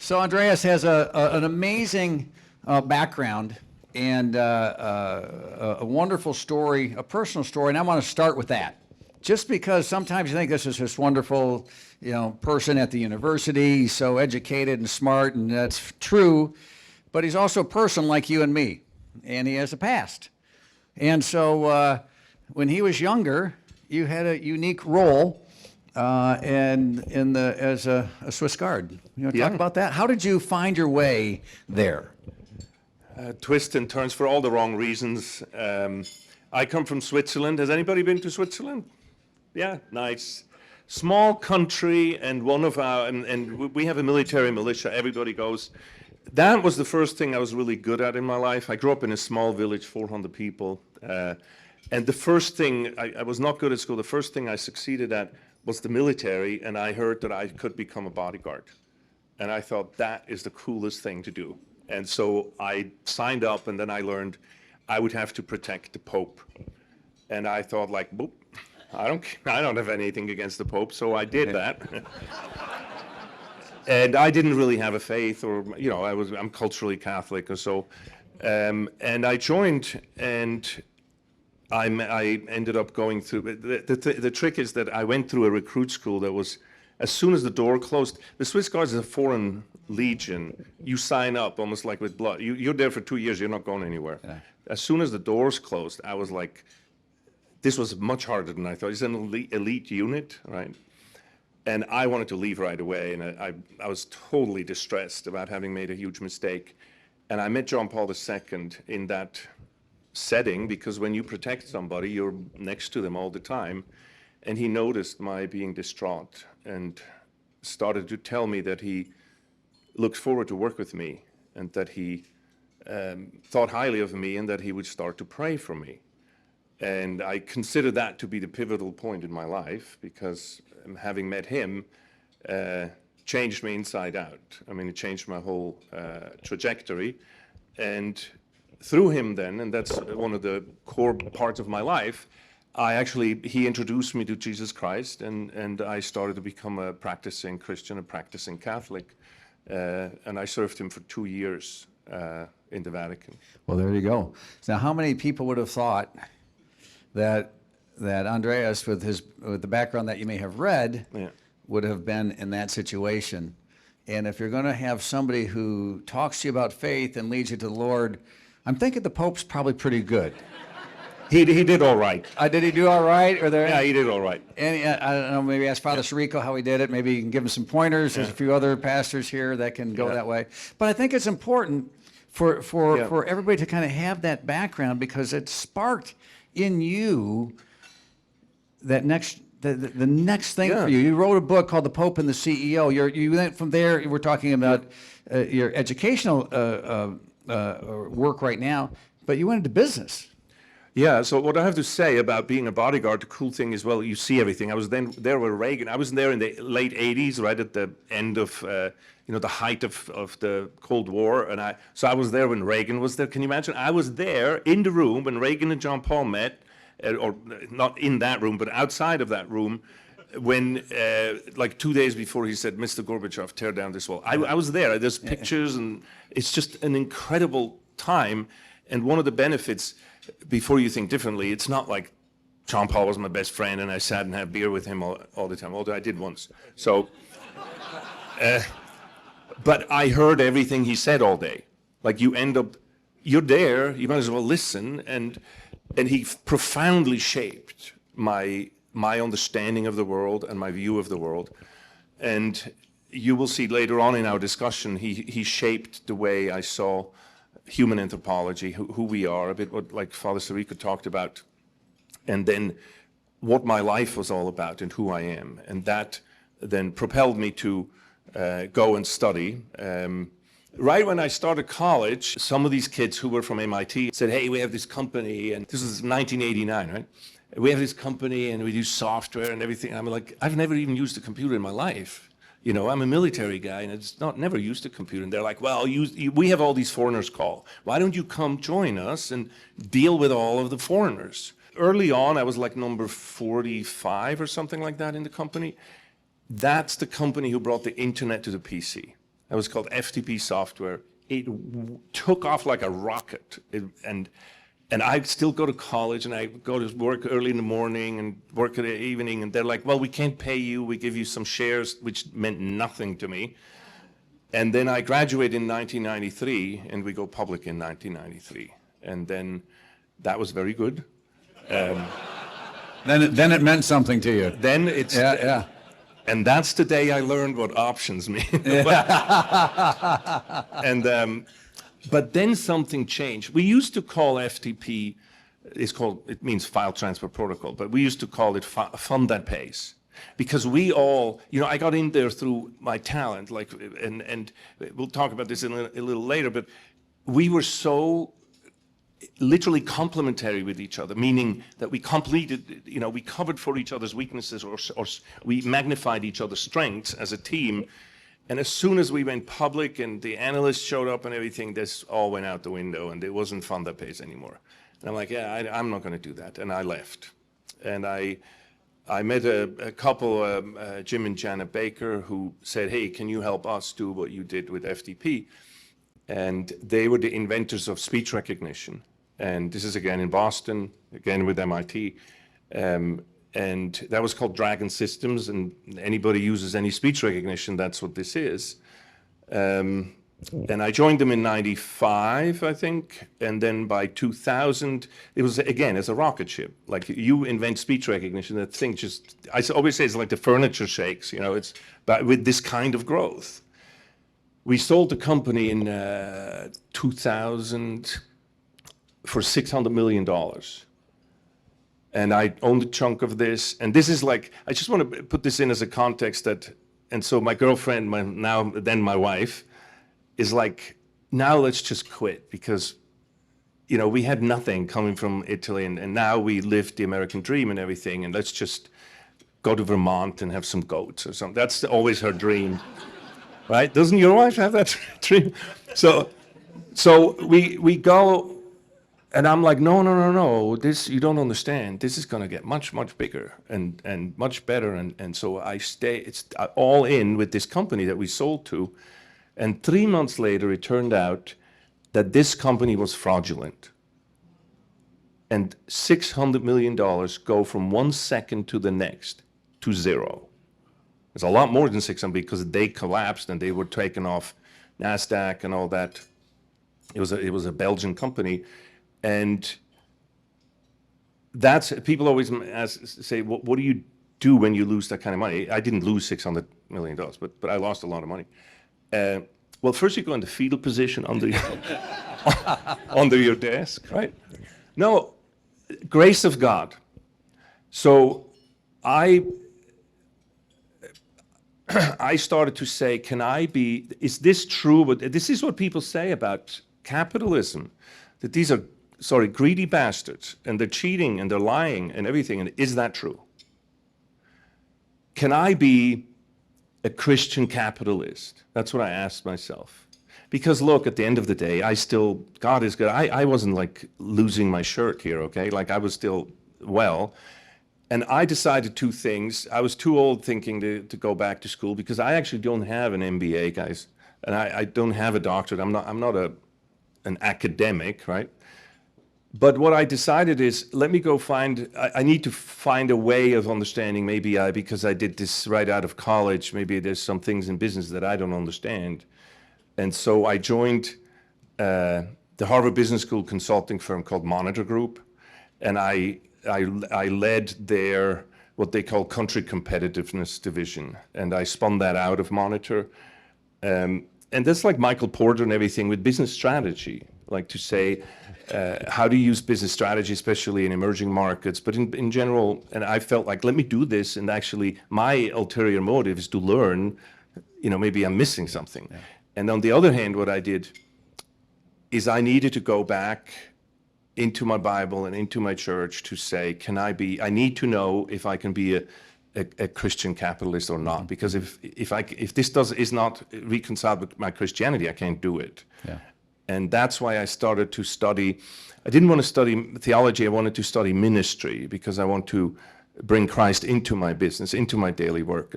So Andreas has an amazing background and a wonderful story, a personal story, and I want to start with that. Just because sometimes you think this is this wonderful, person at the university, he's so educated and smart, and that's true, but he's also a person like you and me, and he has a past. And so when he was younger, you had a unique role as a Swiss Guard. You want to talk about that? How did you find your way there? Twists and turns for all the wrong reasons. I come from Switzerland. Has anybody been to Switzerland? Yeah, nice. Small country, and we have a military militia. Everybody goes. That was the first thing I was really good at in my life. I grew up in a small village, 400 people. And the first thing, I was not good at school. The first thing I succeeded at was the military, and I heard that I could become a bodyguard. And I thought that is the coolest thing to do. And so I signed up, and then I learned I would have to protect the Pope. And I thought, like, boop, I don't have anything against the Pope, so I did that. And I didn't really have a faith, or I'm culturally Catholic or so. And I joined, and I ended up going through. The trick is that I went through a recruit school that was, as soon as the door closed, the Swiss Guards is a foreign legion. You sign up almost like with blood. You're there for 2 years. You're not going anywhere. Yeah. As soon as the doors closed, I was like, this was much harder than I thought. It's an elite unit, right? And I wanted to leave right away, and I was totally distressed about having made a huge mistake. And I met John Paul II in that setting, because when you protect somebody, you're next to them all the time. And he noticed my being distraught and started to tell me that he looked forward to work with me, and that he thought highly of me, and that he would start to pray for me. And I consider that to be the pivotal point in my life, because having met him changed me inside out. I mean, it changed my whole trajectory. And through him then, and that's one of the core parts of my life, he introduced me to Jesus Christ, and I started to become a practicing Christian, a practicing Catholic. And I served him for 2 years in the Vatican. Well, there you go. Now, how many people would have thought that Andreas, with the background that you may have read, would have been in that situation? And if you're going to have somebody who talks to you about faith and leads you to the Lord, I'm thinking the Pope's probably pretty good. He did all right. Did he do all right? Yeah, he did all right. And I don't know, maybe ask Father Sirico how he did it. Maybe you can give him some pointers. There's a few other pastors here that can go that way. But I think it's important for everybody to kind of have that background, because it sparked in you that the next thing for you. You wrote a book called The Pope and the CEO. You went from there. We're talking about your educational work right now, but you went into business. Yeah, so what I have to say about being a bodyguard, the cool thing is, well, you see everything. I was then there with Reagan. I was there in the late 80s, right at the end of, the height of the Cold War. And so I was there when Reagan was there. Can you imagine? I was there in the room when Reagan and John Paul met, or not in that room, but outside of that room, when, like 2 days before he said, Mr. Gorbachev, tear down this wall. I was there. There's pictures, and it's just an incredible time. And one of the benefits, before you think differently, it's not like John Paul was my best friend and I sat and had beer with him all the time, although I did once. So, but I heard everything he said all day. Like, you're there, you might as well listen, and he profoundly shaped my understanding of the world and my view of the world. And you will see later on in our discussion, he shaped the way I saw human anthropology, who we are, a bit what like Father Sirico talked about, and then what my life was all about and who I am. And that then propelled me to go and study. Right when I started college, some of these kids who were from MIT said, hey, we have this company, and this was 1989, right? We have this company and we do software and everything. I'm like, I've never even used a computer in my life. I'm a military guy, and it's never used a computer. And they're like, well, we have all these foreigners call. Why don't you come join us and deal with all of the foreigners? Early on, I was like number 45 or something like that in the company. That's the company who brought the internet to the PC. That was called FTP software. It took off like a rocket. And I still go to college, and I go to work early in the morning and work in the evening, and they're like, well, we can't pay you. We give you some shares, which meant nothing to me. And then I graduated in 1993, and we go public in 1993. And then that was very good. Then it meant something to you. Then it's... Yeah. And that's the day I learned what options mean. But then something changed. We used to call FTP, it means file transfer protocol, but we used to call it fund that pays. Because we all, I got in there through my talent, and we'll talk about this a little later, but we were so literally complementary with each other, meaning that we completed, we covered for each other's weaknesses, or we magnified each other's strengths as a team. And as soon as we went public and the analysts showed up and everything, this all went out the window, and it wasn't fund that pays anymore. And I'm like, I'm not going to do that. And I left. And I met a couple, Jim and Janet Baker, who said, hey, can you help us do what you did with FTP? And they were the inventors of speech recognition. And this is again in Boston, again with MIT. And that was called Dragon Systems, and anybody uses any speech recognition, that's what this is. And I joined them in 95, I think, and then by 2000, it was, again, as a rocket ship. Like, you invent speech recognition, that thing just, I always say it's like the furniture shakes, it's but with this kind of growth. We sold the company in 2000 for $600 million. And I owned a chunk of this. And this is like, I just want to put this in as a context and so my girlfriend, my wife, is like, now let's just quit, because, we had nothing coming from Italy, and now we lived the American dream and everything, and let's just go to Vermont and have some goats or something. That's always her dream, right? Doesn't your wife have that dream? So we go. And I'm like, no, this, you don't understand. This is going to get much, much bigger and much better. And so I stay, it's all in with this company that we sold to. And 3 months later, it turned out that this company was fraudulent. And $600 million go from 1 second to the next to zero. It's a lot more than 600 because they collapsed and they were taken off NASDAQ and all that. It was a Belgian company. And that's, people always say, what do you do when you lose that kind of money? I didn't lose $600 million, but I lost a lot of money. Well, first you go in the fetal position under your desk, right? No, grace of God. So I started to say, is this true? But this is what people say about capitalism, that these are greedy bastards, and they're cheating and they're lying and everything. And is that true? Can I be a Christian capitalist? That's what I asked myself. Because look, at the end of the day, God is good. I wasn't like losing my shirt here, okay? Like, I was still well. And I decided two things. I was too old thinking to go back to school, because I actually don't have an MBA, guys. And I don't have a doctorate. I'm not an academic, right? But what I decided is, let me go I need to find a way of understanding, because I did this right out of college, maybe there's some things in business that I don't understand. And so I joined the Harvard Business School consulting firm called Monitor Group. And I led their, what they call country competitiveness division. And I spun that out of Monitor. And that's like Michael Porter and everything with business strategy, like to say, how to use business strategy, especially in emerging markets, but in general. And I felt like, let me do this. And actually, my ulterior motive is to learn, maybe I'm missing something. Yeah. And on the other hand, what I did is I needed to go back into my Bible and into my church to say, I need to know if I can be a Christian capitalist or not. Because if this is not reconciled with my Christianity, I can't do it. Yeah. And that's why I started to study. I didn't want to study theology. I wanted to study ministry, because I want to bring Christ into my business, into my daily work.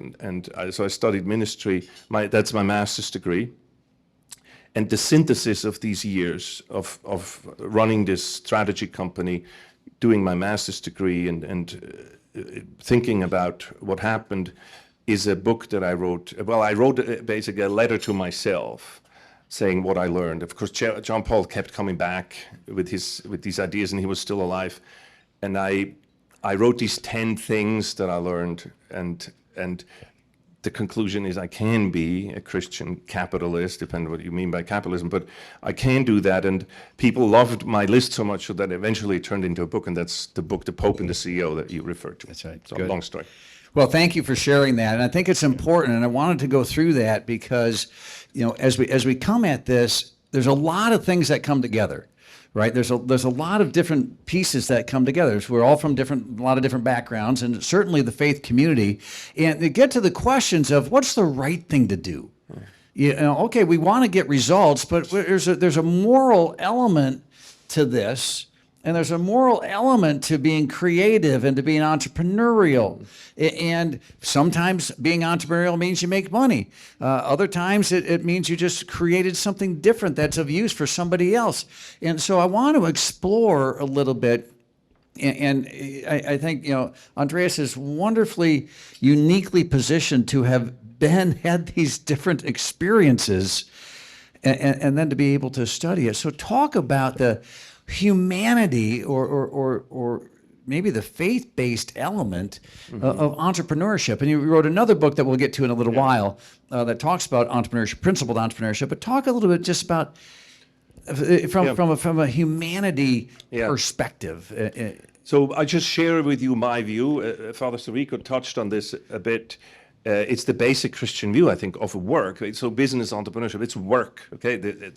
So I studied ministry. That's my master's degree. And the synthesis of these years of running this strategy company, doing my master's degree, and thinking about what happened is a book that I wrote. Well, I wrote basically a letter to myself saying what I learned. Of course, John Paul kept coming back with these ideas, and he was still alive. And I wrote these 10 things that I learned, and the conclusion is I can be a Christian capitalist, depending on what you mean by capitalism, but I can do that. And people loved my list so much so that eventually it turned into a book, and that's the book, The Pope and the CEO, that you referred to. That's right. So Good. long story. Well, thank you for sharing that. And I think it's important, and I wanted to go through that because, as we come at this, there's a lot of things that come together. Right, there's a lot of different pieces that come together. So we're all from a lot of different backgrounds, and certainly the faith community. And to get to the questions of what's the right thing to do. Okay, we want to get results, but there's a moral element to this, and there's a moral element to being creative and to being entrepreneurial. And sometimes being entrepreneurial means you make money. Other times it means you just created something different that's of use for somebody else. And so I want to explore a little bit. And I think, Andreas is wonderfully, uniquely positioned to have had these different experiences and then to be able to study it. So talk about the humanity or maybe the faith-based element of entrepreneurship. And you wrote another book that we'll get to in a little while that talks about entrepreneurship, principled entrepreneurship, but talk a little bit just about from a humanity perspective. So I just share with you my view. Father Sirico touched on this a bit. It's the basic Christian view, I think, of work. So business entrepreneurship, it's work, okay?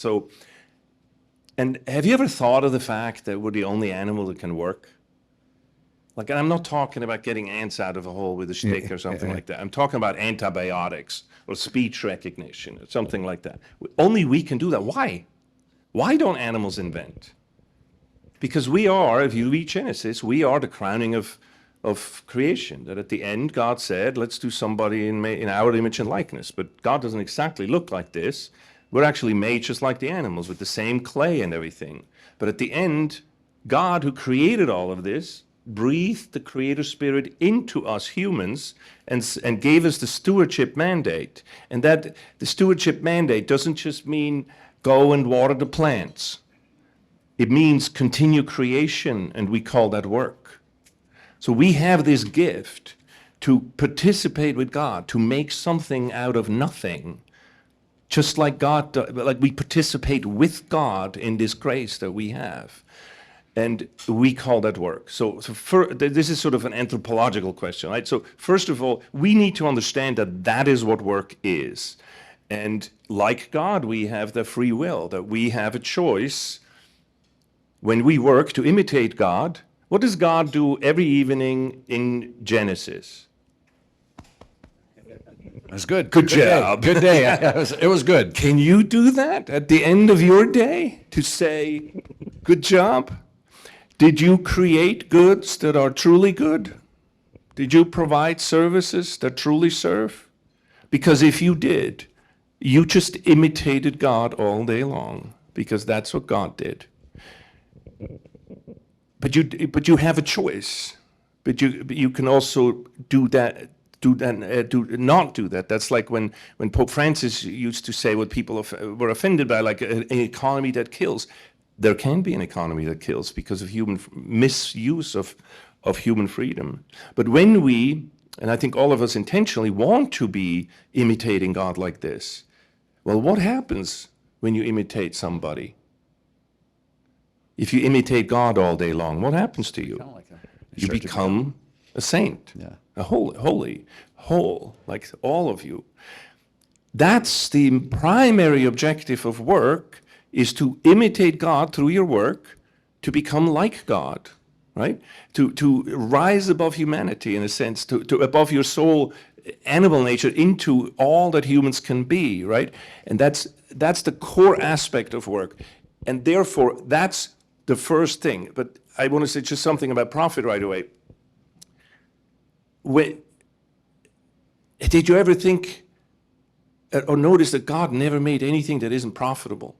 And have you ever thought of the fact that we're the only animal that can work? Like, and I'm not talking about getting ants out of a hole with a stick or something like that. I'm talking about antibiotics or speech recognition or something like that. Only we can do that. Why? Why don't animals invent? Because we are, if you read Genesis, we are the crowning of creation. That at the end, God said, let's do somebody in our image and likeness. But God doesn't exactly look like this. We're actually made just like the animals with the same clay and everything. But at the end, God, who created all of this, breathed the creator spirit into us humans and gave us the stewardship mandate. And that the stewardship mandate doesn't just mean go and water the plants. It means continue creation, and we call that work. So we have this gift to participate with God, to make something out of nothing. Just like God, like we participate with God in this grace that we have. And we call that work. So this is sort of an anthropological question, right? So first of all, we need to understand that that is what work is. And like God, we have the free will, that we have a choice when we work to imitate God. What does God do every evening in Genesis? That's good. Good job. Good day. It was good. Can you do that at the end of your day to say, good job? Did you create goods that are truly good? Did you provide services that truly serve? Because if you did, you just imitated God all day long, because that's what God did. But you have a choice. But you can also do that. Not do that. That's like when Pope Francis used to say what people were offended by, like an economy that kills. There can be an economy that kills because of human misuse of human freedom. But when we, and I think all of us intentionally want to be imitating God like this, well, what happens when you imitate somebody? If you imitate God all day long, what happens to you? You become a saint, a holy, like all of you. That's the primary objective of work, is to imitate God through your work, to become like God, right? To rise above humanity, in a sense, to above your soul, animal nature, into all that humans can be, right? And that's the core aspect of work. And therefore, that's the first thing. But I want to say just something about profit right away. Did you ever think or notice that God never made anything that isn't profitable.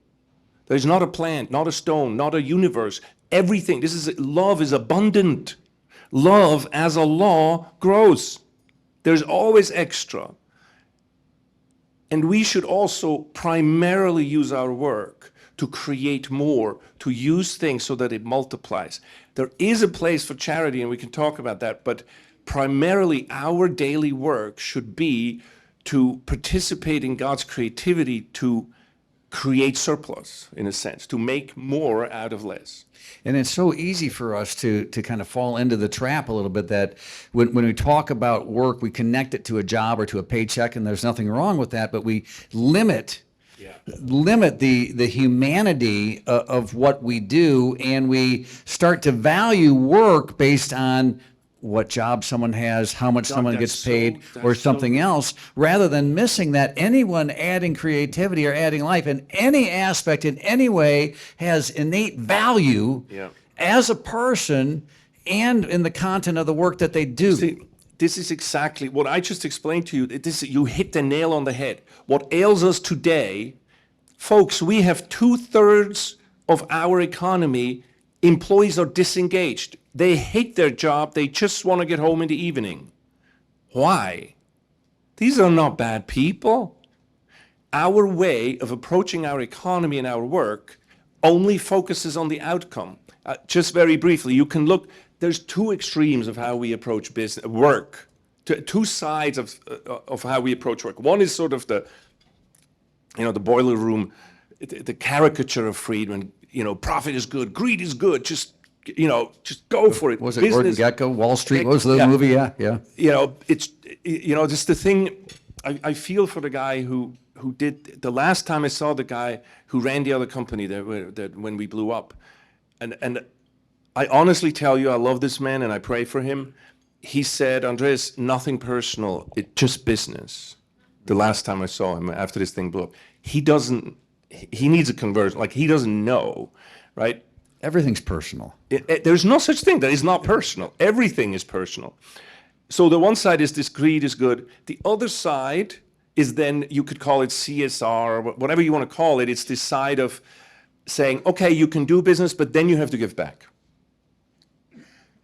There's not a plant, not a stone, not a universe. Everything. Love is abundant. Love as a law grows. There's always extra. And we should also primarily use our work to create more, to use things so that it multiplies. There is a place for charity, and we can talk about that, but primarily our daily work should be to participate in God's creativity to create surplus, in a sense, to make more out of less. And it's so easy for us to kind of fall into the trap a little bit that when we talk about work, we connect it to a job or to a paycheck, and there's nothing wrong with that, but we limit the humanity of what we do, and we start to value work based on what job someone has, how much someone gets paid, or something else, rather than missing that anyone adding creativity or adding life in any aspect, in any way, has innate value as a person and in the content of the work that they do. See, this is exactly what I just explained to you. You hit the nail on the head. What ails us today, folks, we have 2/3 of our economy, employees are disengaged. They hate their job. They just want to get home in the evening. Why? These are not bad people. Our way of approaching our economy and our work only focuses on the outcome. Just very briefly, you can look, there's two extremes of how we approach business, work, two sides of how we approach work. One is sort of the boiler room, the caricature of Friedman, profit is good, greed is good, just go for it. Was it Gordon Gekko, Wall Street? What was the movie? Yeah. It's just the thing. I feel for the guy who did. The last time I saw the guy who ran the other company that when we blew up, and I honestly tell you, I love this man and I pray for him. He said, Andreas, nothing personal, it's just business. The last time I saw him after this thing blew up, he needs a conversion. Like, he doesn't know, right? Everything's personal. There's no such thing that is not personal. Everything is personal. So the one side is this greed is good. The other side is then, you could call it CSR, whatever you want to call it. It's this side of saying, okay, you can do business, but then you have to give back.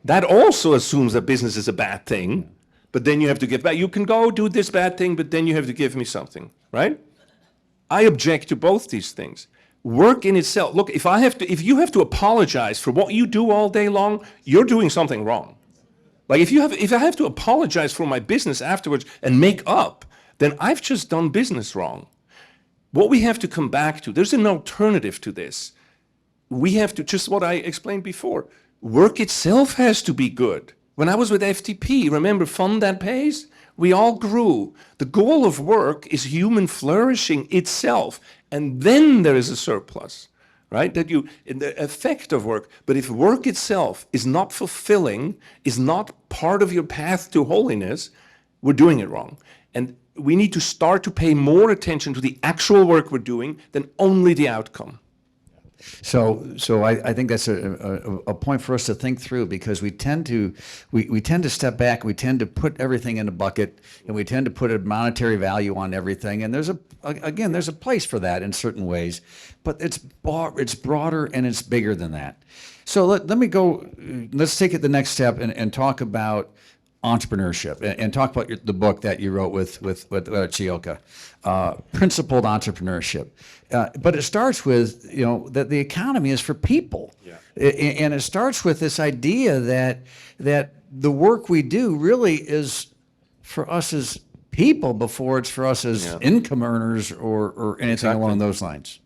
That also assumes that business is a bad thing, but then you have to give back. You can go do this bad thing, but then you have to give me something, right? I object to both these things. Work in itself, look, if you have to apologize for what you do all day long, you're doing something wrong. Like, if I have to apologize for my business afterwards and make up, then I've just done business wrong. What we have to come back to, there's an alternative to this. We have to, just what I explained before, work itself has to be good. When I was with FTP, remember, fund that pays? We all grew. The goal of work is human flourishing itself. And then there is a surplus, right? In the effect of work. But if work itself is not fulfilling, is not part of your path to holiness, we're doing it wrong. And we need to start to pay more attention to the actual work we're doing than only the outcome. So I think that's a point for us to think through, because we tend to step back, we tend to put everything in a bucket, and we tend to put a monetary value on everything. And there's a place for that in certain ways, but it's broader and it's bigger than that. So let's take it the next step and talk about entrepreneurship and talk about the book that you wrote with Chioka, Principled Entrepreneurship. But it starts with, that the economy is for people. And it starts with this idea that the work we do really is for us as people before it's for us as income earners or anything along those lines.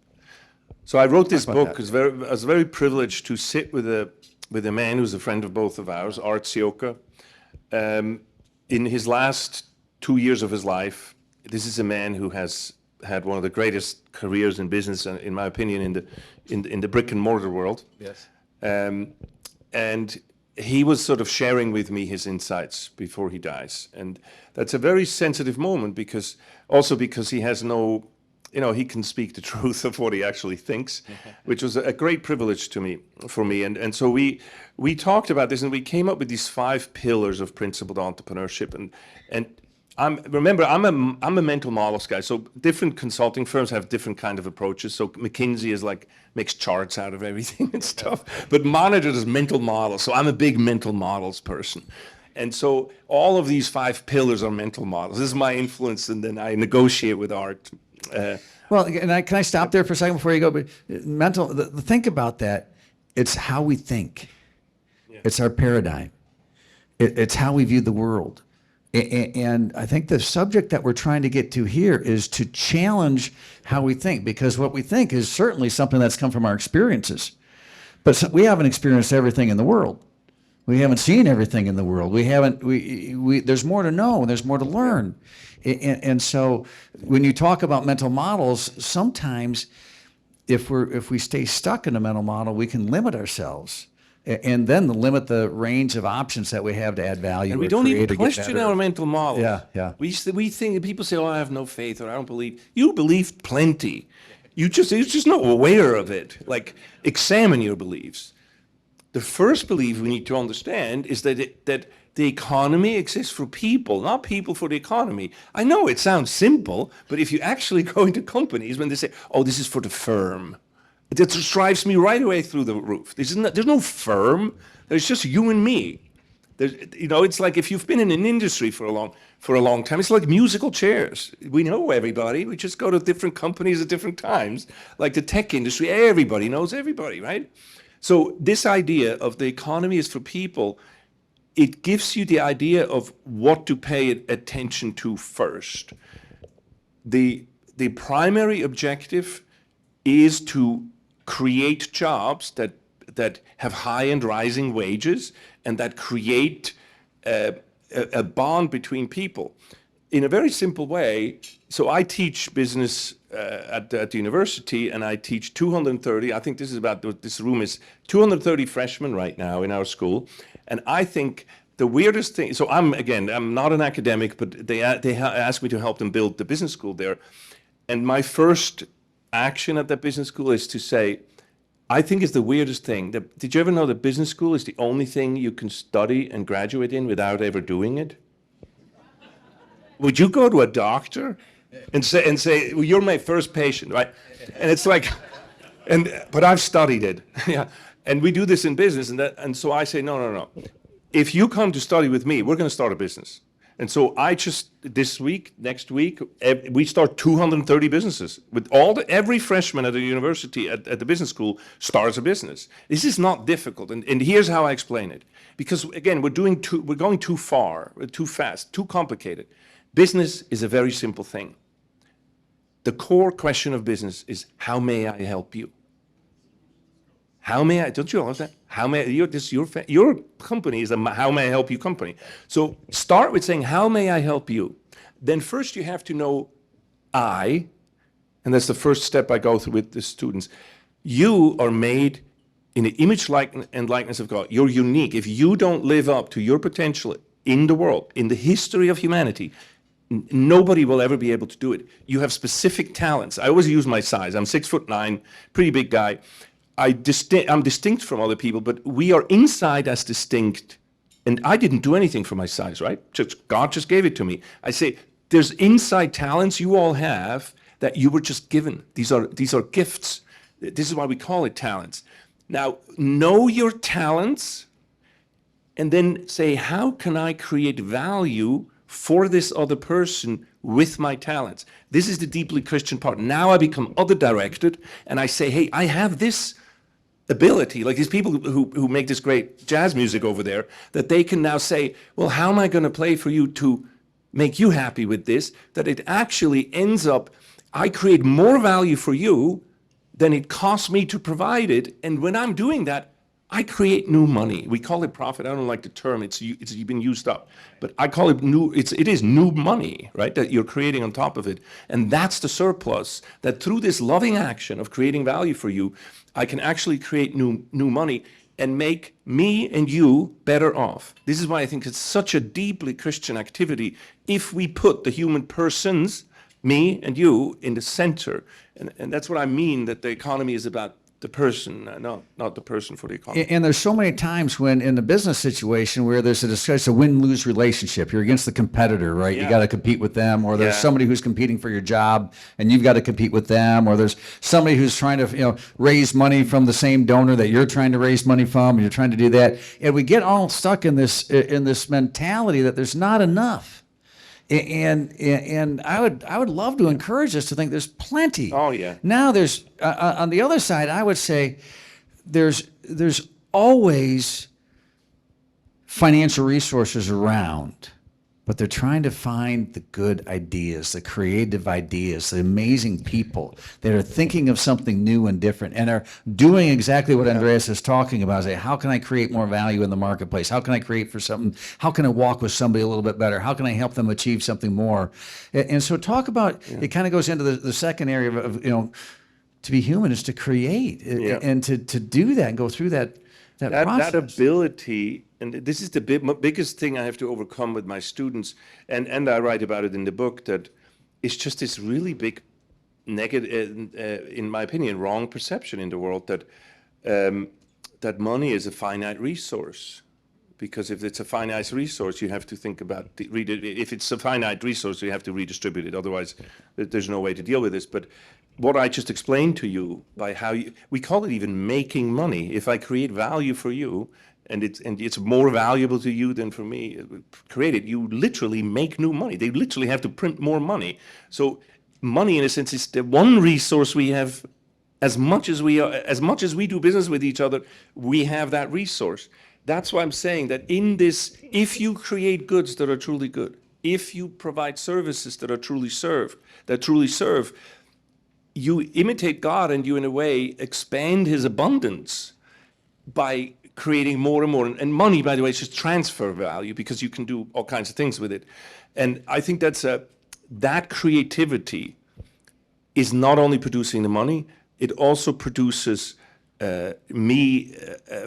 So I wrote this book because I was very privileged to sit with a man who's a friend of both of ours, Art Chioka. In his last 2 years of his life, this is a man who has had one of the greatest careers in business, in my opinion, in the brick and mortar world. Yes. And he was sort of sharing with me his insights before he dies, and that's a very sensitive moment because he has no, he can speak the truth of what he actually thinks, which was a great privilege for me. And so we talked about this, and we came up with these 5 pillars of principled entrepreneurship. And I'm a mental models guy. So different consulting firms have different kind of approaches. So McKinsey is like makes charts out of everything and stuff, but Monitor does mental models. So I'm a big mental models person. And so all of these 5 pillars are mental models. This is my influence, and then I negotiate with art. Well, and can I stop there for a second before you go? But think about that. It's how we think. Yeah. It's our paradigm. It's how we view the world. And I think the subject that we're trying to get to here is to challenge how we think, because what we think is certainly something that's come from our experiences. But we haven't experienced everything in the world. We haven't seen everything in the world. There's more to know. There's more to learn. And so when you talk about mental models, sometimes if we stay stuck in a mental model, we can limit ourselves. And then limit the range of options that we have to add value. And we don't even question our mental models. Yeah. We think, people say, "Oh, I have no faith," or "I don't believe." You believe plenty. You're just not aware of it. Like, examine your beliefs. The first belief we need to understand is that the economy exists for people, not people for the economy. I know it sounds simple, but if you actually go into companies, when they say, "Oh, this is for the firm," that just drives me right away through the roof. There's no firm. There's just you and me. It's like if you've been in an industry for a long time, it's like musical chairs. We know everybody. We just go to different companies at different times. Like the tech industry, everybody knows everybody, right? So this idea of the economy is for people, it gives you the idea of what to pay attention to first. The primary objective is to create jobs that have high and rising wages and that create a bond between people in a very simple way. So I teach business at the university, and I teach 230. I think this room is 230 freshmen right now in our school, and I think the weirdest thing. So I'm not an academic, but they asked me to help them build the business school there, and my first action at that business school is to say, I think it's the weirdest thing. Did you ever know that business school is the only thing you can study and graduate in without ever doing it? Would you go to a doctor and say, well, you're my first patient, right? And it's like, but I've studied it. Yeah. And we do this in business, and so I say, no. If you come to study with me, we're going to start a business. And so next week, we start 230 businesses with every freshman at the university, at the business school, starts a business. This is not difficult, and here's how I explain it. Because again, we're going too far, too fast, too complicated. Business is a very simple thing. The core question of business is, how may I help you? How may I? Don't you understand? How may your company is a how may I help you company. So start with saying, how may I help you? Then first you have to know and that's the first step I go through with the students. You are made in the image and likeness of God. You're unique. If you don't live up to your potential in the world, in the history of humanity, nobody will ever be able to do it. You have specific talents. I always use my size. I'm 6'9", pretty big guy. I'm distinct from other people, but we are inside as distinct. And I didn't do anything for my size, right? God just gave it to me. I say, there's inside talents you all have that you were just given. These are gifts. This is why we call it talents. Now, know your talents and then say, how can I create value for this other person with my talents? This is the deeply Christian part. Now I become other-directed, and I say, hey, I have this ability, like these people who make this great jazz music over there, that they can now say, well, how am I going to play for you to make you happy with this? That it actually ends up, I create more value for you than it costs me to provide it. And when I'm doing that, I create new money. We call it profit. I don't like the term. It's been used up, but I call it new. It is new money, right? That you're creating on top of it, and that's the surplus. That through this loving action of creating value for you, I can actually create new money and make me and you better off. This is why I think it's such a deeply Christian activity. If we put the human persons, me and you, in the center, and that's what I mean. That the economy is about the person, not the person for the economy. And there's so many times when in the business situation where there's a discussion, a win-lose relationship. You're against the competitor, right? You Yeah. got to compete with them, or there's Yeah. somebody who's competing for your job and you've got to compete with them, or there's somebody who's trying to, raise money from the same donor that you're trying to raise money from, and you're trying to do that. And we get all stuck in this mentality that there's not enough. And I would love to encourage us to think there's plenty. Oh, yeah. Now there's on the other side, I would say there's always financial resources around, but they're trying to find the good ideas, the creative ideas, the amazing people that are thinking of something new and different and are doing exactly what Andreas is talking about. Say, how can I create more value in the marketplace? How can I create for something? How can I walk with somebody a little bit better? How can I help them achieve something more? And so talk about, it kind of goes into the second area of to be human is to create and to do that and go through that process. That ability, and this is the biggest thing I have to overcome with my students, and I write about it in the book, that it's just this really big negative, in my opinion, wrong perception in the world that money is a finite resource. Because if it's a finite resource, you have to think about, if it's a finite resource, you have to redistribute it. Otherwise, there's no way to deal with this. But what I just explained to you by how we call it even making money. If I create value for you, and it's more valuable to you than for me, create it, you literally make new money. They literally have to print more money. So money, in a sense, is the one resource we have. As much as we do business with each other, we have that resource. That's why I'm saying that in this, if you create goods that are truly good, if you provide services that are truly serve, you imitate God and you, in a way, expand his abundance by creating more and more. And money, by the way, is just transfer value because you can do all kinds of things with it. And I think that creativity is not only producing the money, it also produces me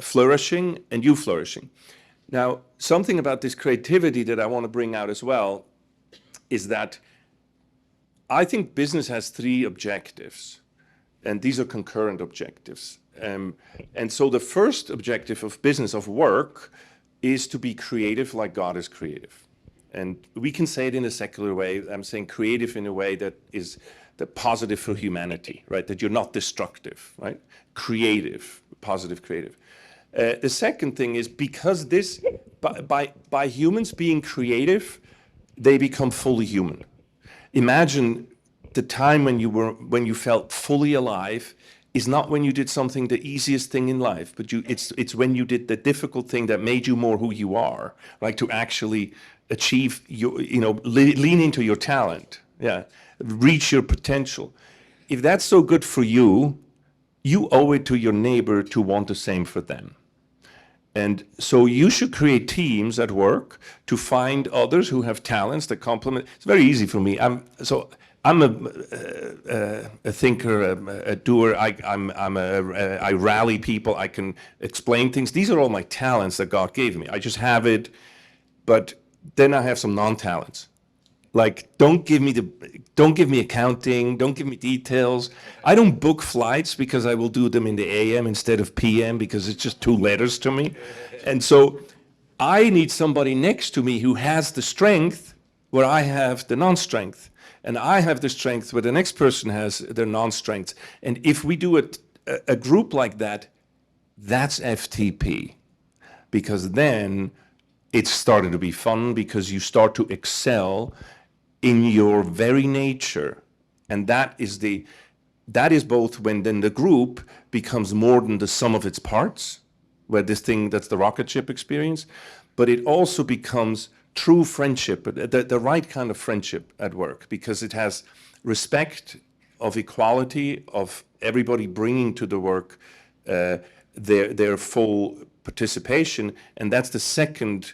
flourishing and you flourishing. Now, something about this creativity that I want to bring out as well is that I think business has three objectives, and these are concurrent objectives. And so the first objective of business, of work, is to be creative like God is creative. And we can say it in a secular way. I'm saying creative in a way that is the positive for humanity, right? That you're not destructive, right? Creative, positive, creative. The second thing is because this, by humans being creative, they become fully human. Imagine the time when you felt fully alive is not when you did something the easiest thing in life, but it's when you did the difficult thing that made you more who you are, like to actually achieve lean into your talent, reach your potential. If that's so good for you, you owe it to your neighbor to want the same for them. And so you should create teams at work to find others who have talents that complement. It's very easy for me. I'm a thinker, a doer. I rally people. I can explain things. These are all my talents that God gave me. I just have it, but then I have some non-talents. Like, don't give me accounting, don't give me details. I don't book flights because I will do them in the AM instead of PM because it's just two letters to me. And so I need somebody next to me who has the strength where I have the non-strength. And I have the strength where the next person has their non-strength. And if we do a group like that, that's FTP. Because then it's starting to be fun because you start to excel in your very nature. And that is both when then the group becomes more than the sum of its parts, where that's the rocket ship experience, but it also becomes true friendship, the right kind of friendship at work, because it has respect of equality, of everybody bringing to the work their full participation, and that's the second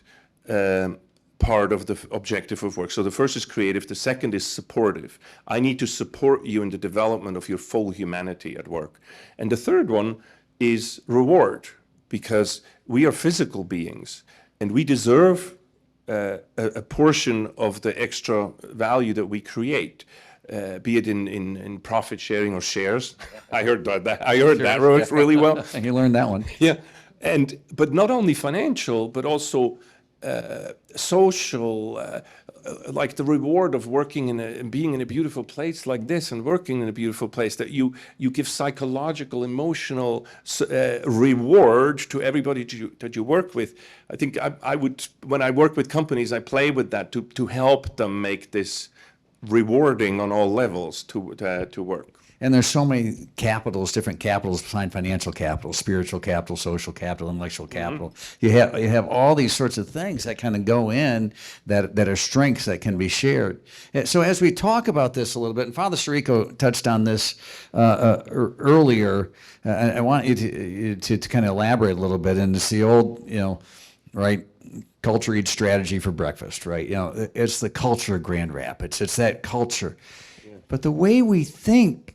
part of the objective of work. So the first is creative, the second is supportive. I need to support you in the development of your full humanity at work. And the third one is reward, because we are physical beings and we deserve a portion of the extra value that we create. be it in profit sharing or shares. I heard that. I heard that really well. You learned that one. Yeah, but not only financial, but also social, like the reward of working and being in a beautiful place like this, and working in a beautiful place, that you give psychological, emotional reward to everybody that you work with. I think I would, when I work with companies, I play with that to help them make this rewarding on all levels to work. And there's so many capitals, different capitals behind financial capital, spiritual capital, social capital, intellectual capital. You have all these sorts of things that kind of go in that are strengths that can be shared. So as we talk about this a little bit, and Father Sirico touched on this earlier, I want you to kind of elaborate a little bit. And it's the old, right, culture eats strategy for breakfast, right? It's the culture of Grand Rapids. It's that culture. Yeah. But the way we think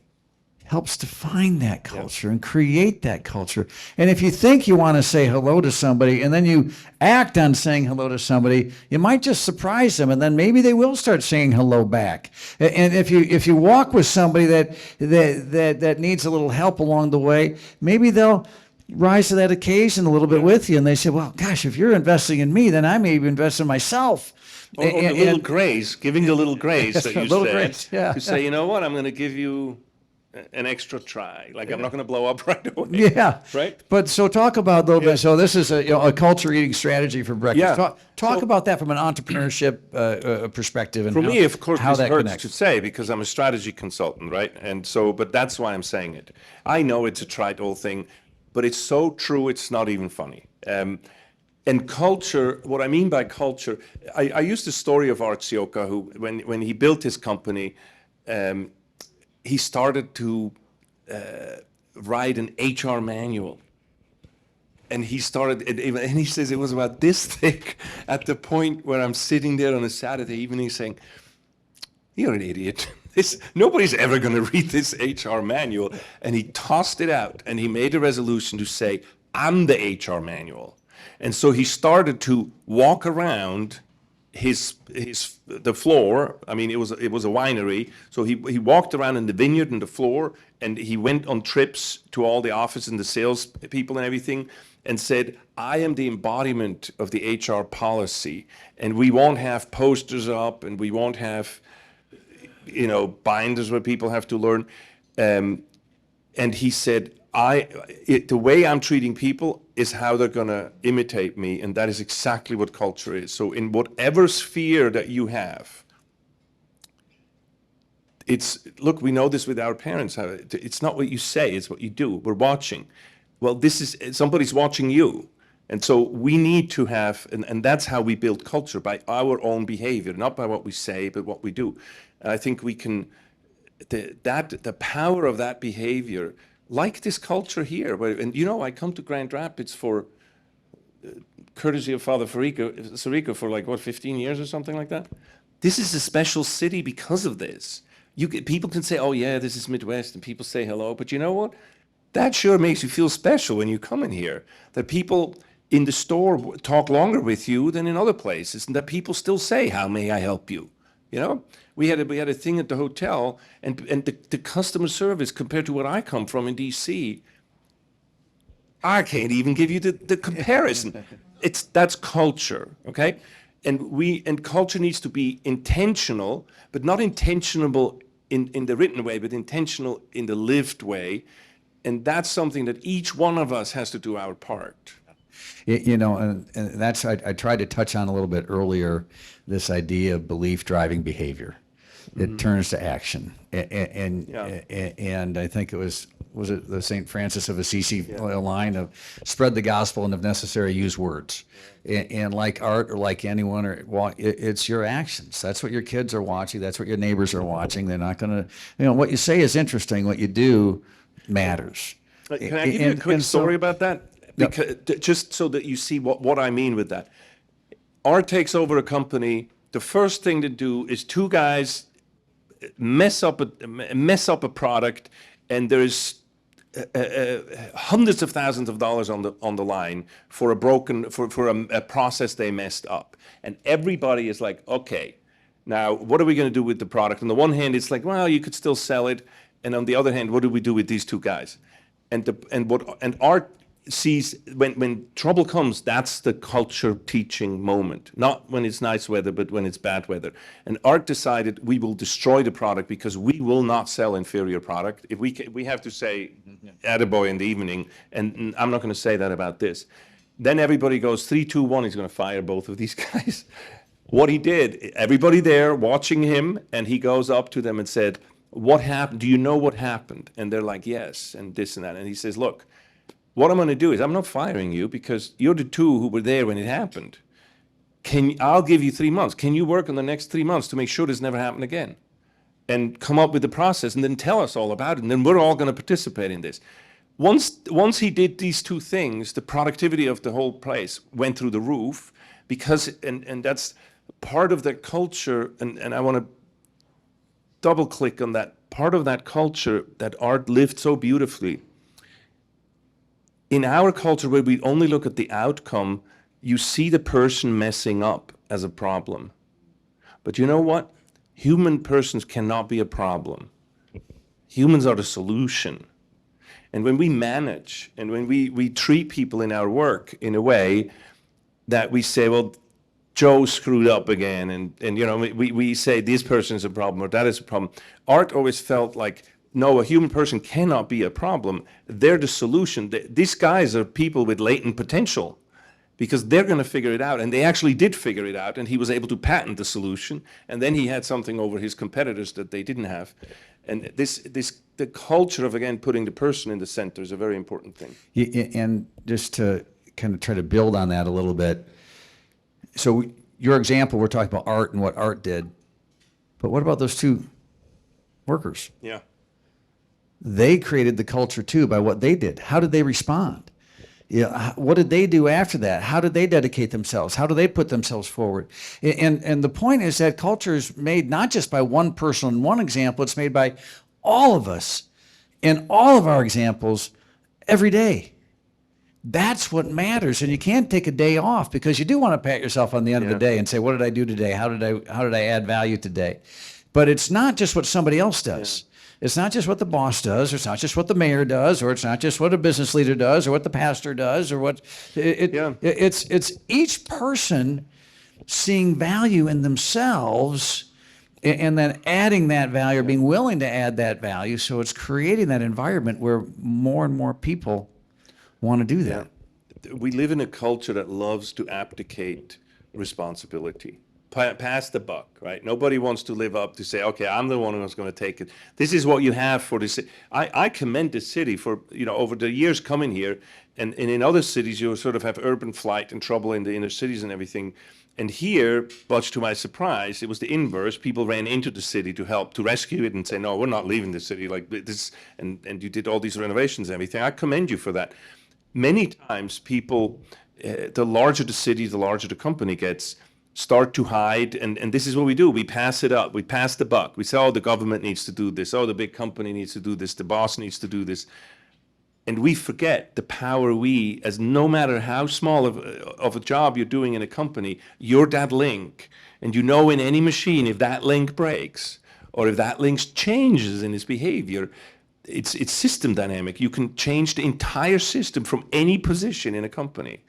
helps define that culture and create that culture. And if you think you want to say hello to somebody and then you act on saying hello to somebody, you might just surprise them, and then maybe they will start saying hello back. And if you walk with somebody that needs a little help along the way, maybe they'll rise to that occasion a little bit with you, and they say, well, gosh, if you're investing in me, then I may invest in myself. Or the little grace, giving the little grace that you said. Grace, yeah. To say, you know what, I'm going to give you an extra try. Like, I'm not going to blow up right away. Yeah. Right? But so talk about a little bit. So this is a culture eating strategy for breakfast. Yeah. Talk about that from an entrepreneurship perspective. And for me, of course, how this that hurts connects. to say, because I'm a strategy consultant, right? And so, but that's why I'm saying it. I know it's a trite old thing, but it's so true, it's not even funny. And culture, what I mean by culture, I used the story of Art Sioka, who, when he built his company, he started to write an HR manual. And he started, and he says it was about this thick at the point where I'm sitting there on a Saturday evening saying, you're an idiot. Nobody's ever going to read this HR manual. And he tossed it out, and he made a resolution to say, I'm the HR manual. And so he started to walk around the floor. I mean, it was a winery. So he walked around in the vineyard and the floor, and he went on trips to all the office and the sales people and everything, and said, I am the embodiment of the HR policy, and we won't have posters up, and we won't have binders where people have to learn. And he said, the way I'm treating people is how they're going to imitate me, and that is exactly what culture is. So in whatever sphere that you have, look, we know this with our parents. It's not what you say, it's what you do. We're watching. Well, somebody's watching you. And so we need to have, and that's how we build culture, by our own behavior, not by what we say, but what we do. And I think we can, the power of that behavior, like this culture here, I come to Grand Rapids for courtesy of Father Sirico for 15 years or something like that. This is a special city because of this. People can say, oh yeah, this is Midwest, and people say hello, but you know what? That sure makes you feel special when you come in here, that people in the store talk longer with you than in other places, and that people still say, how may I help you? We had a thing at the hotel, and the customer service, compared to what I come from in DC, I can't even give you the comparison. That's culture, okay? And culture needs to be intentional, but not intentional in the written way, but intentional in the lived way. And that's something that each one of us has to do our part. And that's, I tried to touch on a little bit earlier, this idea of belief driving behavior. It turns to action. And I think it was it the St. Francis of Assisi line of spread the gospel and if necessary, use words. And like art or like anyone, it's your actions. That's what your kids are watching. That's what your neighbors are watching. They're not going to, what you say is interesting. What you do matters. Can I give you a quick story about that? Because, just so that you see what I mean with that. Art takes over a company. The first thing to do is two guys mess up a product, and there's hundreds of thousands of dollars on the line for a process they messed up, and everybody is like, okay, Now, what are we going to do with the product? On the one hand, it's like, well, you could still sell it. And on the other hand, what do we do with these two guys? And art sees when trouble comes, that's the culture teaching moment. Not when it's nice weather, but when it's bad weather. And art decided we will destroy the product because we will not sell inferior product. If we have to say attaboy in the evening, and I'm not going to say that about this. Then everybody goes 3, 2, 1. He's going to fire both of these guys. What he did, everybody there watching him, and he goes up to them and said, "What happened? Do you know what happened?" And they're like, "Yes," and this and that. And he says, "Look, what I'm going to do is I'm not firing you because you're the two who were there when it happened. I'll give you 3 months. Can you work on the next 3 months to make sure this never happened again? And come up with the process and then tell us all about it. And then we're all going to participate in this." Once he did these two things, the productivity of the whole place went through the roof because, and that's part of the culture, and I want to double click on that, part of that culture that art lived so beautifully. In our culture where we only look at the outcome, you see the person messing up as a problem. But you know what? Human persons cannot be a problem. Humans are the solution. And when we manage and when we treat people in our work in a way that we say, well, Joe screwed up again, and you know, we say this person is a problem or that is a problem. Art always felt like, no, a human person cannot be a problem. They're the solution. These guys are people with latent potential because they're going to figure it out. And they actually did figure it out, and he was able to patent the solution. And then he had something over his competitors that they didn't have. And the culture of, again, putting the person in the center is a very important thing. And just to kind of try to build on that a little bit. So your example, we're talking about art and what art did. But what about those two workers? Yeah. They created the culture too by what they did. How did they respond? What did they do after that? How did they dedicate themselves? How do they put themselves forward? And the point is that culture is made not just by one person and one example, it's made by all of us in all of our examples every day. That's what matters. And you can't take a day off because you do want to pat yourself on the end of the day and say, what did I do today? How did I add value today? But it's not just what somebody else does. It's not just what the boss does, or it's not just what the mayor does, or it's not just what a business leader does, or what the pastor does, or what it's each person seeing value in themselves and then adding that value or being willing to add that value. So it's creating that environment where more and more people want to do that. We live in a culture that loves to abdicate responsibility. Pass the buck, right? Nobody wants to live up to say, okay, I'm the one who's going to take it. This is what you have for this. I commend the city for, over the years coming here, and in other cities, you sort of have urban flight and trouble in the inner cities and everything. And here, much to my surprise, it was the inverse. People ran into the city to help, to rescue it and say, no, we're not leaving the city like this. And you did all these renovations and everything. I commend you for that. Many times people, the larger the city, the larger the company gets, start to hide, and this is what we do. We pass it up. We pass the buck. We say, oh, the government needs to do this. Oh, the big company needs to do this. The boss needs to do this. And we forget the power as no matter how small of a job you're doing in a company, you're that link. And in any machine, if that link breaks, or if that link changes in its behavior, it's system dynamic. You can change the entire system from any position in a company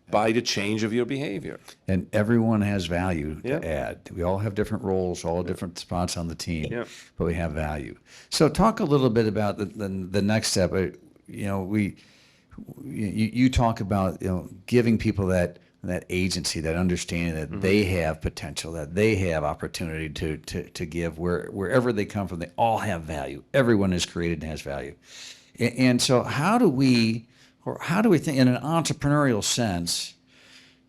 by the change of your behavior. And everyone has value to add. We all have different roles, all different spots on the team, but we have value. So talk a little bit about the next step. You talk about giving people that agency, that understanding that they have potential, that they have opportunity to give wherever they come from. They all have value. Everyone is created and has value. And so how do we think in an entrepreneurial sense,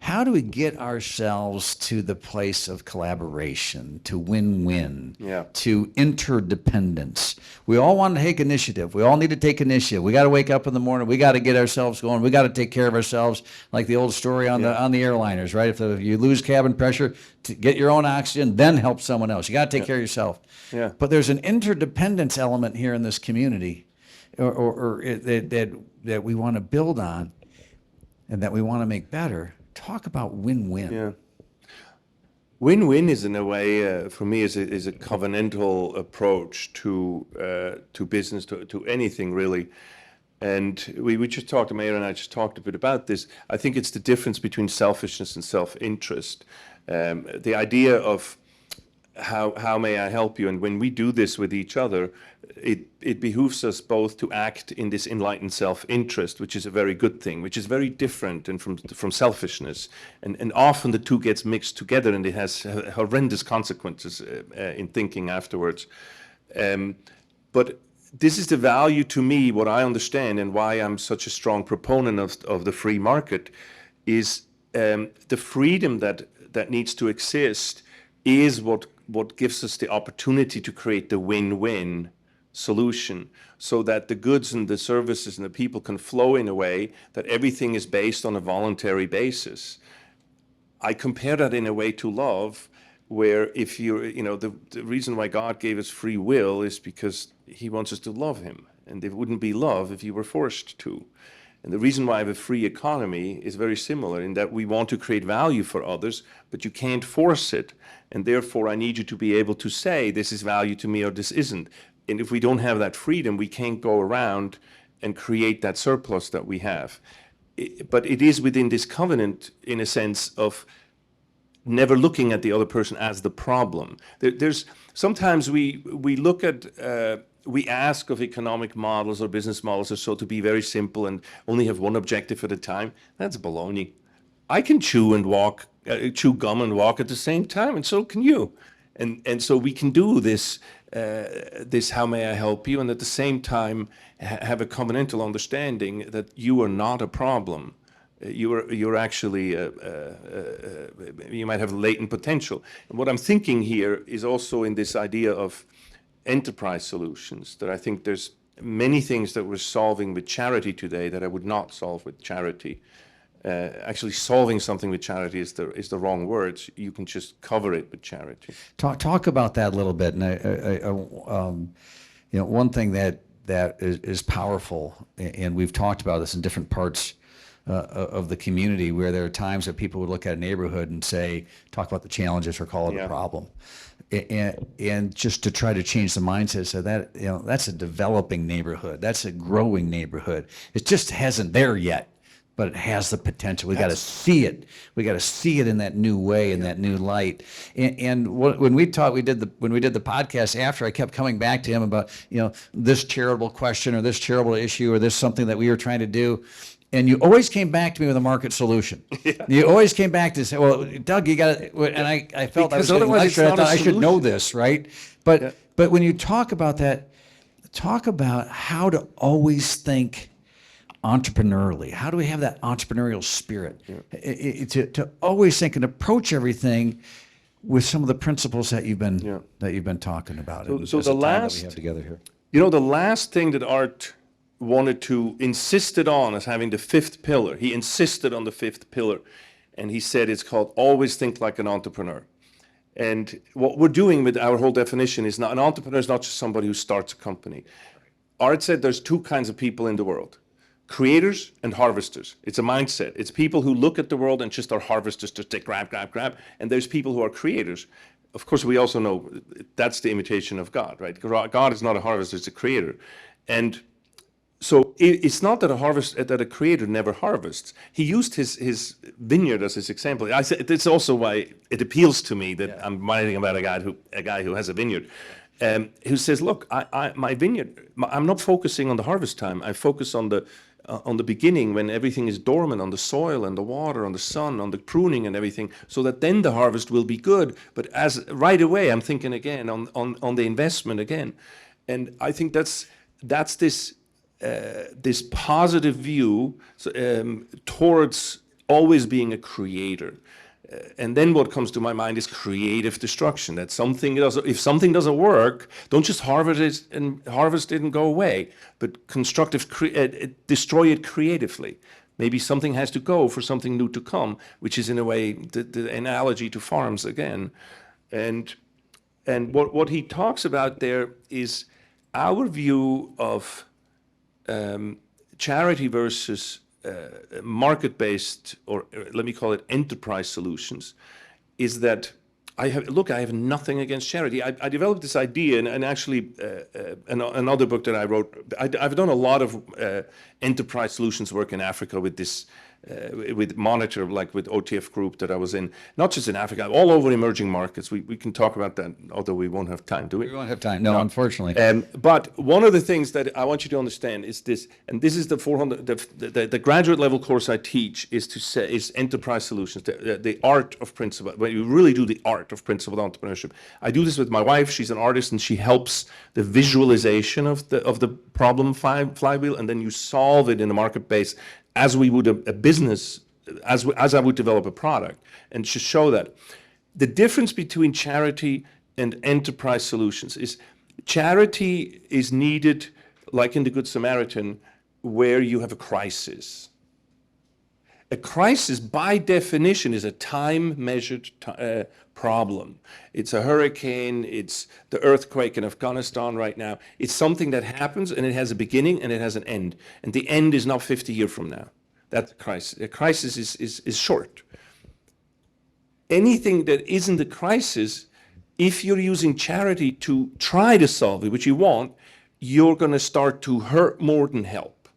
how do we get ourselves to the place of collaboration, to win-win, to interdependence? We all want to take initiative. We all need to take initiative. We got to wake up in the morning. We got to get ourselves going. We got to take care of ourselves, like the old story on the airliners, right? If you lose cabin pressure, to get your own oxygen, then help someone else. You got to take care of yourself. Yeah. But there's an interdependence element here in this community, or that we want to build on, and that we want to make better. Talk about win-win. Win-win is, in a way, for me, is a covenantal approach to business, to anything really. And we just talked, Mayor and I just talked a bit about this. I think it's the difference between selfishness and self-interest. The idea of how may I help you? And when we do this with each other, it behooves us both to act in this enlightened self-interest, which is a very good thing, which is very different and from selfishness. And often the two gets mixed together, and it has horrendous consequences in thinking afterwards. But this is the value to me, what I understand, and why I'm such a strong proponent of the free market, is the freedom that needs to exist is what gives us the opportunity to create the win-win solution, so that the goods and the services and the people can flow in a way that everything is based on a voluntary basis. I compare that in a way to love, where if the reason why God gave us free will is because he wants us to love him. And it wouldn't be love if you were forced to. And the reason why I have a free economy is very similar, in that we want to create value for others, but you can't force it. And therefore, I need you to be able to say, this is value to me or this isn't. And if we don't have that freedom, we can't go around and create that surplus that we have. But it is within this covenant, in a sense of never looking at the other person as the problem. There's sometimes we look at we ask of economic models or business models or so to be very simple and only have one objective at a time. That's baloney. I can chew gum and walk at the same time, and so can you. And so we can do this how may I help you, and at the same time have a covenantal understanding that you are not a problem. You're actually, you might have latent potential. And what I'm thinking here is also in this idea of enterprise solutions, that I think there's many things that we're solving with charity today that I would not solve with charity. Actually, solving something with charity is the wrong words. You can just cover it with charity. Talk about that a little bit. And one thing that is powerful, and we've talked about this in different parts of the community, where there are times that people would look at a neighborhood and say, talk about the challenges or call it a problem. And just to try to change the mindset, so that, that's a developing neighborhood, that's a growing neighborhood. It just hasn't there yet, but it has the potential. We got to see it. We got to see it in that new way, in that new light. And when we talked, when we did the podcast after, I kept coming back to him about, this charitable question or this charitable issue or this something that we were trying to do. And you always came back to me with a market solution. Yeah. You always came back to say, well, Doug, you got to, and I felt because I was otherwise it's not I should know this, right? But when you talk about that, talk about how to always think entrepreneurially. How do we have that entrepreneurial spirit? Yeah. To always think and approach everything with some of the principles that you've been talking about. So the last that we have together here. The last thing that Art insisted on as having the fifth pillar. He insisted on the fifth pillar, and he said it's called always think like an entrepreneur. And what we're doing with our whole definition is, not an entrepreneur is not just somebody who starts a company. Art said there's two kinds of people in the world: creators and harvesters. It's a mindset. It's people who look at the world and just are harvesters, just take grab. And there's people who are creators. Of course, we also know that's the imitation of God, right? God is not a harvester, it's a creator. And so it's not that a creator never harvests. He used his vineyard as his example. I said it's also why it appeals to me that I'm writing about a guy who has a vineyard, who says, look, my vineyard, I'm not focusing on the harvest time. I focus on the beginning, when everything is dormant, on the soil and the water, on the sun, on the pruning and everything, so that then the harvest will be good. But as right away, I'm thinking again on the investment again, and I think that's this positive view towards always being a creator. And then what comes to my mind is creative destruction. That if something doesn't work, don't just harvest it and go away, but destroy it creatively. Maybe something has to go for something new to come, which is in a way the analogy to farms again. And what he talks about there is our view of charity versus market-based, or let me call it enterprise solutions, is that I have nothing against charity. I developed this idea, and actually, another book that I wrote. I've done a lot of enterprise solutions work in Africa with this, with Monitor, like with OTF Group that I was in, not just in Africa, all over emerging markets. We can talk about that, although we won't have time, do we? We won't have time. No, unfortunately. But one of the things that I want you to understand is this, and this is the 400, the graduate level course I teach is enterprise solutions, the art of principle. When you really do the art of principled entrepreneurship. I do this with my wife. She's an artist, and she helps the visualization of the problem flywheel, and then you solve it in the market-based as we would a business, as I would develop a product, and to show that. The difference between charity and enterprise solutions is charity is needed, like in the Good Samaritan, where you have a crisis. A crisis, by definition, is a time-measured problem. It's a hurricane, it's the earthquake in Afghanistan right now. It's something that happens, and it has a beginning, and it has an end. And the end is not 50 years from now. That's a crisis. A crisis is short. Anything that isn't a crisis, if you're using charity to try to solve it, which you want, you're going to start to hurt more than help,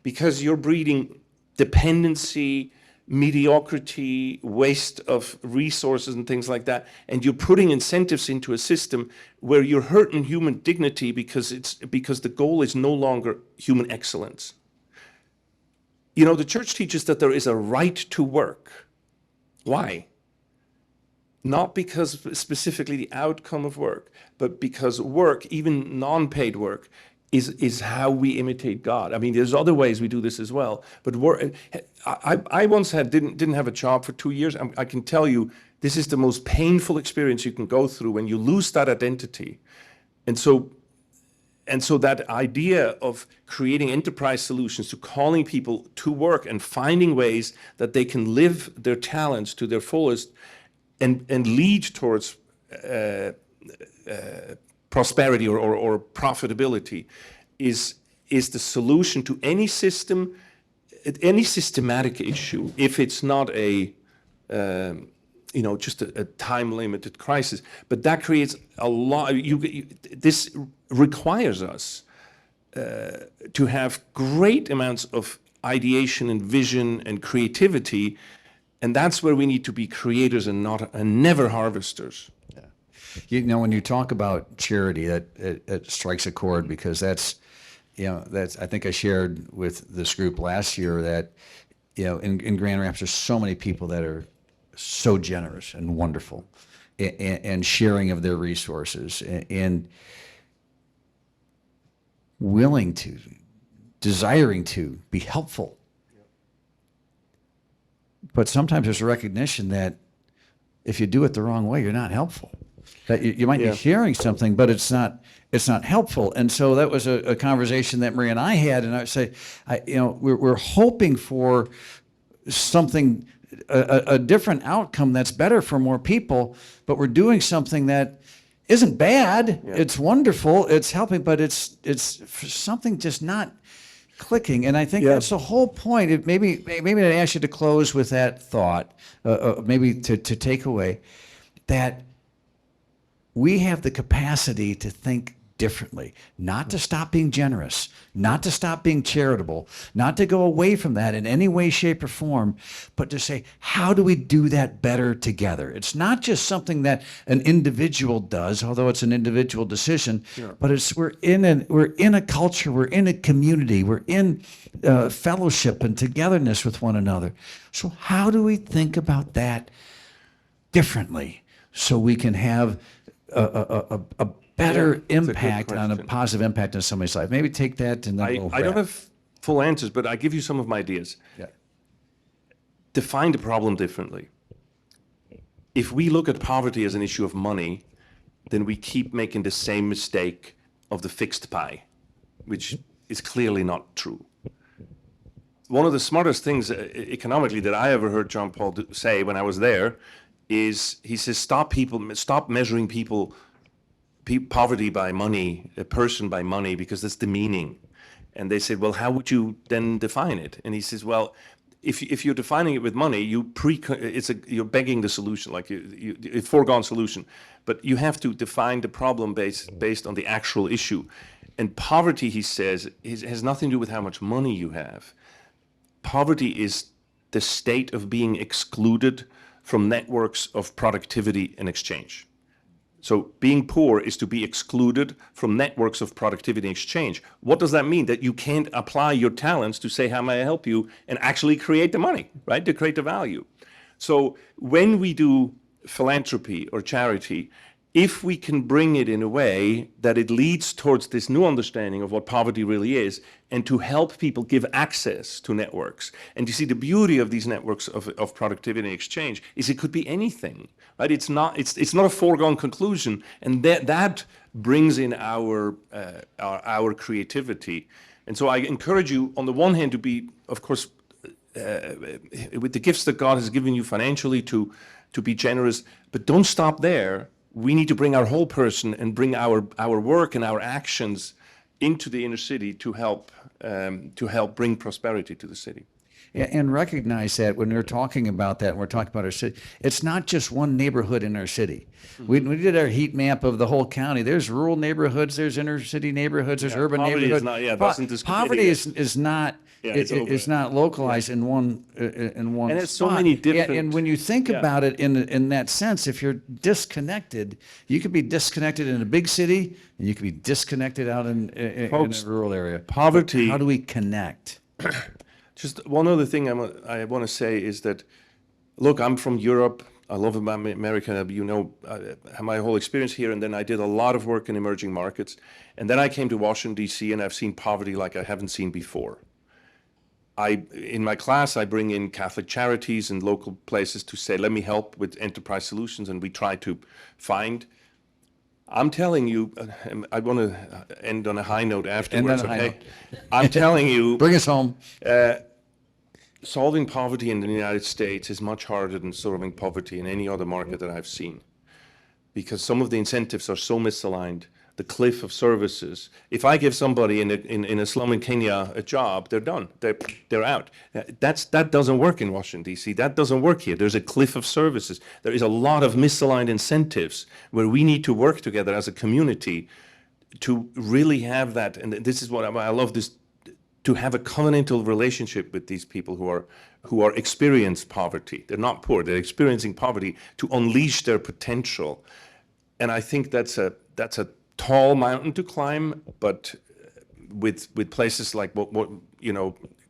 because you're breeding dependency, mediocrity, waste of resources and things like that, and you're putting incentives into a system where you're hurting human dignity because the goal is no longer human excellence. You know, the church teaches that there is a right to work. Why? Not because specifically the outcome of work, but because work, even non-paid work, is how we imitate God. I mean, there's other ways we do this as well. But work, I once didn't have a job for 2 years. I can tell you, this is the most painful experience you can go through when you lose that identity. And so that idea of creating enterprise solutions, to calling people to work and finding ways that they can live their talents to their fullest and lead towards prosperity or profitability is the solution to any system, any systematic issue, if it's not just a time-limited crisis. But that creates a lot. This requires us to have great amounts of ideation and vision and creativity, and that's where we need to be creators and never harvesters. Yeah. You know, when you talk about charity, it strikes a chord, because that's I think I shared with this group last year that, in Grand Rapids, there's so many people that are so generous and wonderful and sharing of their resources and willing to, desiring to be helpful. But sometimes there's a recognition that if you do it the wrong way, you're not helpful. That you might be sharing something, but it's not helpful. And so that was a conversation that Maria and I had, and I would say, we're hoping for something, a different outcome that's better for more people, but we're doing something that isn't bad. Yeah. It's wonderful. It's helping, but it's something just not clicking. And I think that's the whole point. Maybe I'd ask you to close with that thought, maybe to take away that we have the capacity to think differently, not to stop being generous, not to stop being charitable, not to go away from that in any way, shape, or form, but to say, how do we do that better together? It's not just something that an individual does, although it's an individual decision, but we're in a culture, we're in a community, we're in fellowship and togetherness with one another. So how do we think about that differently so we can have a better impact, on a positive impact on somebody's life? Maybe take that and then I don't have full answers, but I give you some of my ideas. Yeah. Define the problem differently. If we look at poverty as an issue of money, then we keep making the same mistake of the fixed pie, which is clearly not true. One of the smartest things economically that I ever heard John Paul say when I was there is, he says, stop measuring poverty by money, a person by money, because that's demeaning. And they said, well, how would you then define it? And he says, well, if you're defining it with money, you're begging the solution, like a foregone solution. But you have to define the problem based on the actual issue. And poverty, he says, has nothing to do with how much money you have. Poverty is the state of being excluded from networks of productivity and exchange. So being poor is to be excluded from networks of productivity and exchange. What does that mean? That you can't apply your talents to say, how may I help you, and actually create the money, right? To create the value. So when we do philanthropy or charity, if we can bring it in a way that it leads towards this new understanding of what poverty really is, and to help people give access to networks. And you see, the beauty of these networks of productivity and exchange is it could be anything, right? It's not a foregone conclusion, and that brings in our creativity. And so I encourage you, on the one hand, to be, of course, with the gifts that God has given you financially, to be generous, but don't stop there. We need to bring our whole person and bring our work and our actions into the inner city to help bring prosperity to the city. And recognize that when we're talking about that, we're talking about our city, it's not just one neighborhood in our city. We did our heat map of the whole county. There's rural neighborhoods, there's inner city neighborhoods, there's urban neighborhoods. Poverty is not. It's not localized in one And it's so spot. many different. And when you think about it in that sense, if you're disconnected, you could be disconnected in a big city, and you could be disconnected out in a rural area. Poverty. How do we connect? Just one other thing I want to say is that, look, I'm from Europe. I love America. You know, my whole experience here, and then I did a lot of work in emerging markets. And then I came to Washington, D.C., and I've seen poverty like I haven't seen before. In my class, I bring in Catholic charities and local places to say, let me help with enterprise solutions, and we try to find. I'm telling you, I want to end on a high note afterwards, okay? I'm telling you. Bring us home. Solving poverty in the United States is much harder than solving poverty in any other market that I've seen, because some of the incentives are so misaligned. The cliff of services. If I give somebody in a slum in Kenya a job, they're done. They're out. That doesn't work in Washington, D.C. That doesn't work here. There's a cliff of services. There is a lot of misaligned incentives where we need to work together as a community to really have that. And this is what I love, this, to have a covenantal relationship with these people who are experiencing poverty. They're not poor. They're experiencing poverty, to unleash their potential. And I think that's a tall mountain to climb, but with places like what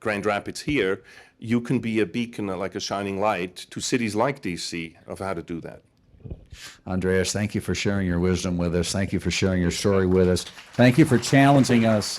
Grand Rapids here, you can be a beacon, like a shining light, to cities like DC of how to do that. Andreas, thank you for sharing your wisdom with us. Thank you for sharing your story with us. Thank you for challenging us